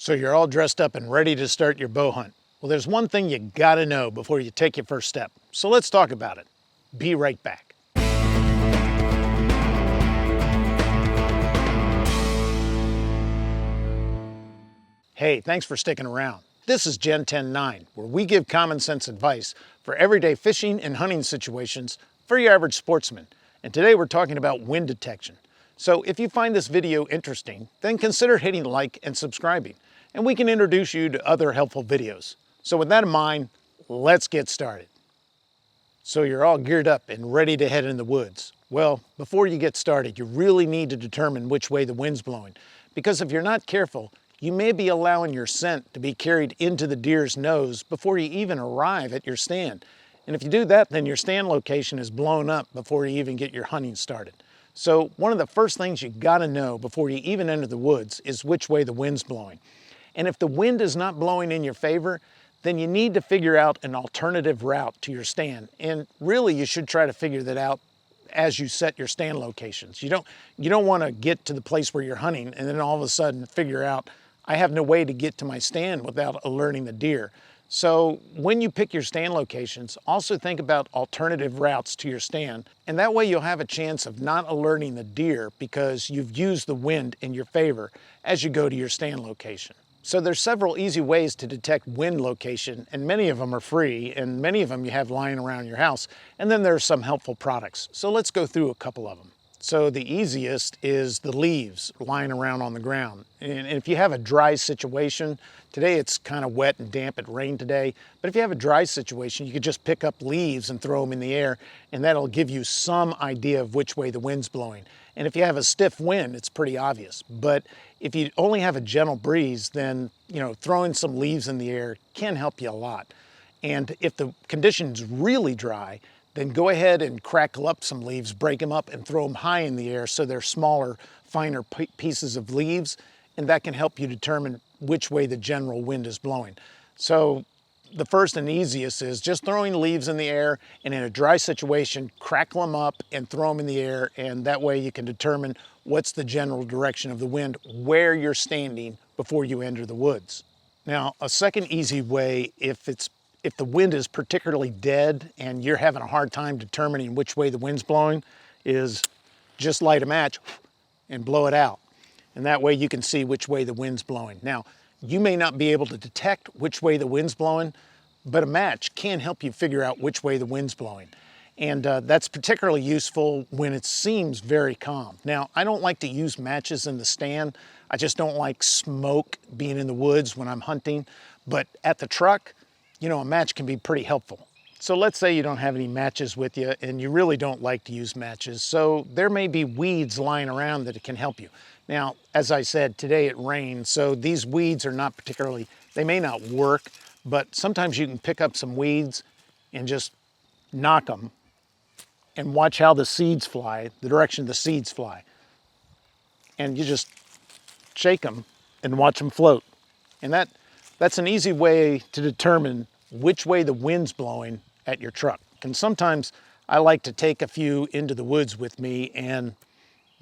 So you're all dressed up and ready to start your bow hunt. Well, there's one thing you gotta know before you take your first step. So let's talk about it. Be right back. Hey, thanks for sticking around. This is Gen 10-9, where we give common sense advice for everyday fishing and hunting situations for your average sportsman. And today we're talking about wind detection. So if you find this video interesting, then consider hitting like and subscribing, and we can introduce you to other helpful videos. So with that in mind, let's get started. So you're all geared up and ready to head in the woods. Well, before you get started, you really need to determine which way the wind's blowing, because if you're not careful, you may be allowing your scent to be carried into the deer's nose before you even arrive at your stand. And if you do that, then your stand location is blown up before you even get your hunting started. So one of the first things you gotta know before you even enter the woods is which way the wind's blowing. And if the wind is not blowing in your favor, then you need to figure out an alternative route to your stand. And really, you should try to figure that out as you set your stand locations. You don't want to get to the place where you're hunting and then all of a sudden figure out, I have no way to get to my stand without alerting the deer. So when you pick your stand locations, also think about alternative routes to your stand. And that way you'll have a chance of not alerting the deer because you've used the wind in your favor as you go to your stand location. So there's several easy ways to detect wind location, and many of them are free, and many of them you have lying around your house. And then there's some helpful products. So let's go through a couple of them. So the easiest is the leaves lying around on the ground. And if you have a dry situation, today it's kind of wet and damp, it rained today, but if you have a dry situation, you could just pick up leaves and throw them in the air, and that'll give you some idea of which way the wind's blowing. And if you have a stiff wind, it's pretty obvious. But if you only have a gentle breeze, then throwing some leaves in the air can help you a lot. And if the condition's really dry, then go ahead and crackle up some leaves, break them up and throw them high in the air so they're smaller, finer pieces of leaves, and that can help you determine which way the general wind is blowing. So the first and easiest is just throwing leaves in the air, and in a dry situation, crackle them up and throw them in the air, and that way you can determine what's the general direction of the wind where you're standing before you enter the woods. Now, a second easy way, if the wind is particularly dead and you're having a hard time determining which way the wind's blowing, is just light a match and blow it out. And that way you can see which way the wind's blowing. Now, you may not be able to detect which way the wind's blowing, but a match can help you figure out which way the wind's blowing. And that's particularly useful when it seems very calm. Now, I don't like to use matches in the stand. I just don't like smoke being in the woods when I'm hunting. But at the truck, a match can be pretty helpful. So let's say you don't have any matches with you and you really don't like to use matches. So there may be weeds lying around that can help you. Now, as I said, today it rained, so these weeds are not particularly, they may not work, but sometimes you can pick up some weeds and just knock them and watch how the seeds fly, the direction the seeds fly. And you just shake them and watch them float. And that's an easy way to determine which way the wind's blowing at your truck. And sometimes I like to take a few into the woods with me, and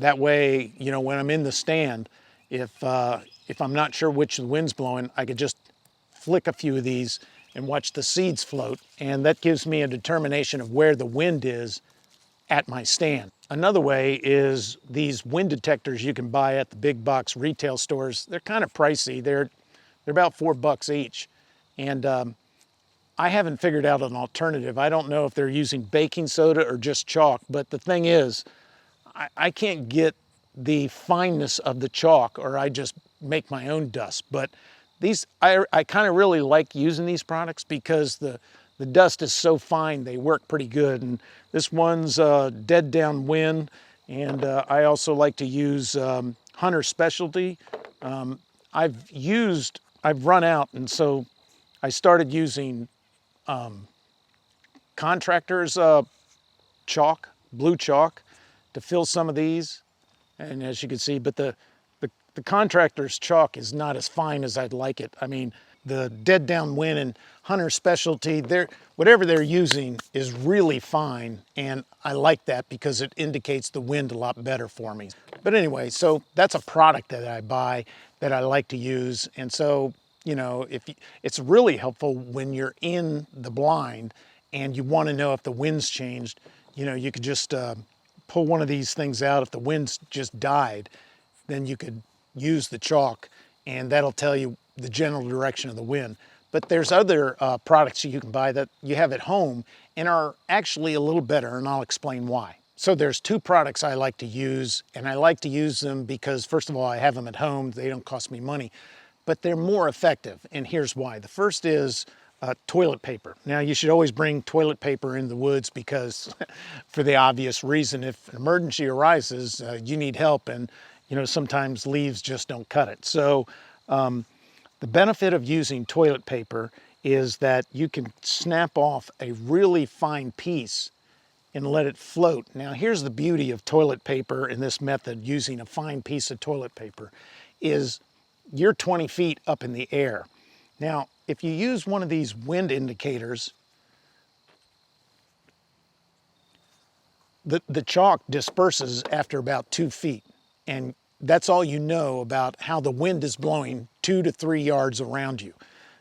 that way, when I'm in the stand, if I'm not sure which the wind's blowing, I could just flick a few of these and watch the seeds float, and that gives me a determination of where the wind is at my stand. Another way is these wind detectors you can buy at the big box retail stores. They're kind of pricey. They're about $4 each. And I haven't figured out an alternative. I don't know if they're using baking soda or just chalk, but the thing is, I can't get the fineness of the chalk, or I just make my own dust. But these, I kind of really like using these products because the dust is so fine, they work pretty good. And this one's dead downwind, and I also like to use Hunter Specialty. I've run out, and so I started using contractors chalk, blue chalk, to fill some of these. And as you can see, but the contractor's chalk is not as fine as I'd like it. I mean, the dead downwind and Hunter Specialty, whatever they're using is really fine, and I like that because it indicates the wind a lot better for me. But anyway, so that's a product that I buy that I like to use. And so, you know, it's really helpful when you're in the blind and you want to know if the wind's changed. You know, you could just pull one of these things out. If the wind's just died, then you could use the chalk and that'll tell you the general direction of the wind. But there's other products you can buy that you have at home and are actually a little better, and I'll explain why. So there's two products I like to use, and I like to use them because, first of all, I have them at home. They don't cost me money, but they're more effective, and here's why. The first is toilet paper. Now, you should always bring toilet paper in the woods because for the obvious reason, if an emergency arises, you need help, and you know, sometimes leaves just don't cut it. So the benefit of using toilet paper is that you can snap off a really fine piece and let it float. Now, here's the beauty of toilet paper in this method, using a fine piece of toilet paper, is you're 20 feet up in the air. Now, if you use one of these wind indicators, the chalk disperses after about 2 feet, and that's all you know about how the wind is blowing 2 to 3 yards around you.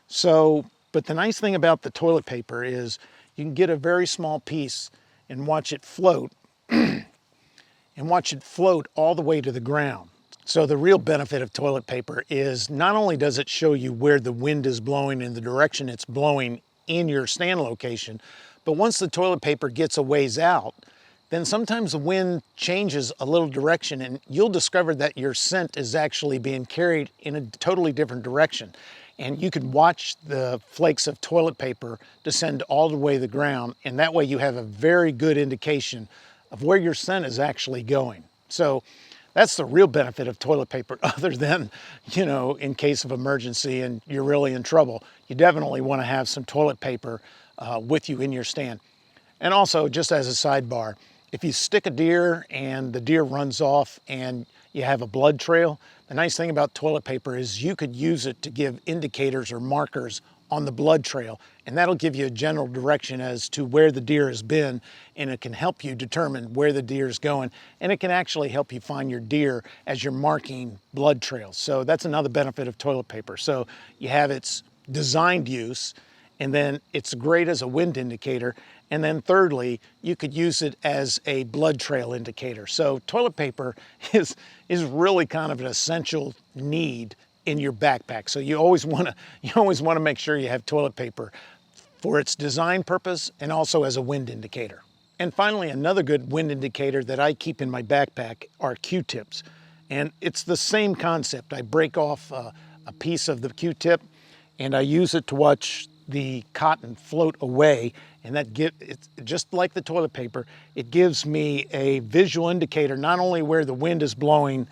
So, but the nice thing about the toilet paper is you can get a very small piece and watch it float, and watch it float all the way to the ground. So the real benefit of toilet paper is not only does it show you where the wind is blowing and the direction it's blowing in your stand location, but once the toilet paper gets a ways out, then sometimes the wind changes a little direction and you'll discover that your scent is actually being carried in a totally different direction. And you can watch the flakes of toilet paper descend all the way to the ground, and that way you have a very good indication of where your scent is actually going. So that's the real benefit of toilet paper, other than, you know, in case of emergency and you're really in trouble, you definitely want to have some toilet paper with you in your stand. And also, just as a sidebar, if you stick a deer and the deer runs off and you have a blood trail, the nice thing about toilet paper is you could use it to give indicators or markers on the blood trail, and that'll give you a general direction as to where the deer has been, and it can help you determine where the deer is going, and it can actually help you find your deer as you're marking blood trails. So that's another benefit of toilet paper. So you have its designed use, and then it's great as a wind indicator. And then thirdly, you could use it as a blood trail indicator. So toilet paper is really kind of an essential need in your backpack. So you always want to make sure you have toilet paper for its design purpose and also as a wind indicator. And finally, another good wind indicator that I keep in my backpack are Q-tips. And it's the same concept. I break off a piece of the Q-tip and I use it to watch the cotton float away, and it's just like the toilet paper. It gives me a visual indicator, not only where the wind is blowing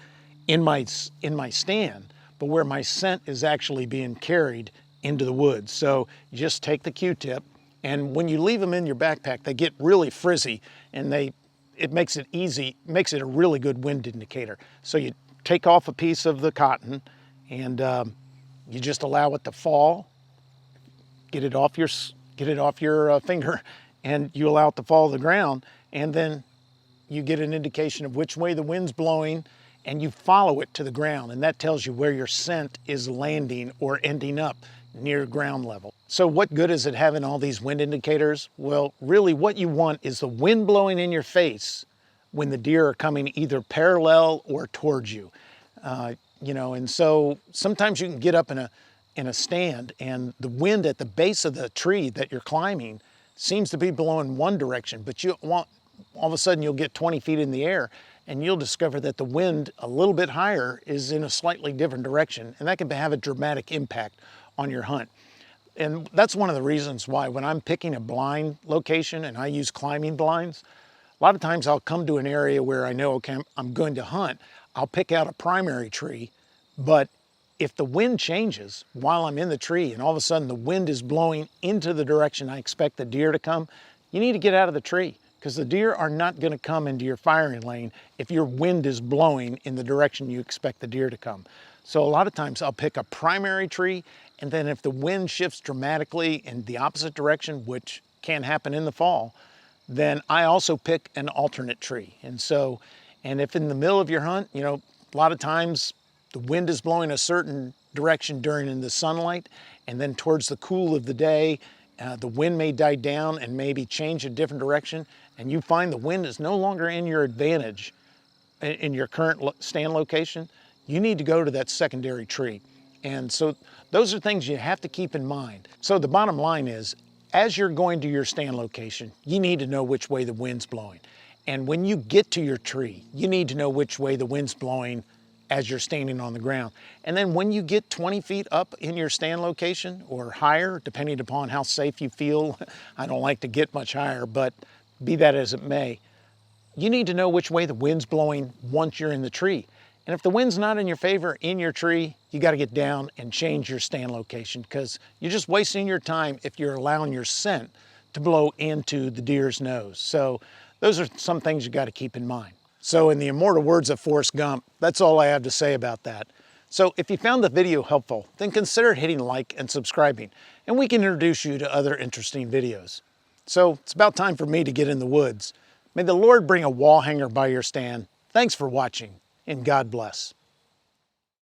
in my stand, but where my scent is actually being carried into the woods. So you just take the Q-tip, and when you leave them in your backpack, they get really frizzy, and it makes it easy, makes it a really good wind indicator. So you take off a piece of the cotton, and you just allow it to fall. Get it off your finger, and you allow it to fall to the ground, and then you get an indication of which way the wind's blowing, and you follow it to the ground, and that tells you where your scent is landing or ending up near ground level. So what good is it having all these wind indicators? Well, really what you want is the wind blowing in your face when the deer are coming either parallel or towards you. You know, and so sometimes you can get up in a stand and the wind at the base of the tree that you're climbing seems to be blowing one direction, but all of a sudden you'll get 20 feet in the air and you'll discover that the wind a little bit higher is in a slightly different direction, and that can have a dramatic impact on your hunt. And that's one of the reasons why when I'm picking a blind location and I use climbing blinds, a lot of times I'll come to an area where I know, okay, I'm going to hunt. I'll pick out a primary tree, but if the wind changes while I'm in the tree and all of a sudden the wind is blowing into the direction I expect the deer to come, you need to get out of the tree, because the deer are not going to come into your firing lane if your wind is blowing in the direction you expect the deer to come. So a lot of times I'll pick a primary tree, and then if the wind shifts dramatically in the opposite direction, which can happen in the fall, then I also pick an alternate tree. And if in the middle of your hunt, you know, a lot of times the wind is blowing a certain direction during the sunlight, and then towards the cool of the day, the wind may die down and maybe change a different direction, and you find the wind is no longer in your advantage in your current stand location, you need to go to that secondary tree. And so those are things you have to keep in mind. So the bottom line is, as you're going to your stand location, you need to know which way the wind's blowing. And when you get to your tree, you need to know which way the wind's blowing as you're standing on the ground. And then when you get 20 feet up in your stand location or higher, depending upon how safe you feel, I don't like to get much higher, but be that as it may, you need to know which way the wind's blowing once you're in the tree. And if the wind's not in your favor in your tree, you got to get down and change your stand location, because you're just wasting your time if you're allowing your scent to blow into the deer's nose. So those are some things you got to keep in mind. So in the immortal words of Forrest Gump, that's all I have to say about that. So if you found the video helpful, then consider hitting like and subscribing, and we can introduce you to other interesting videos. So it's about time for me to get in the woods. May the Lord bring a wall hanger by your stand. Thanks for watching, and God bless.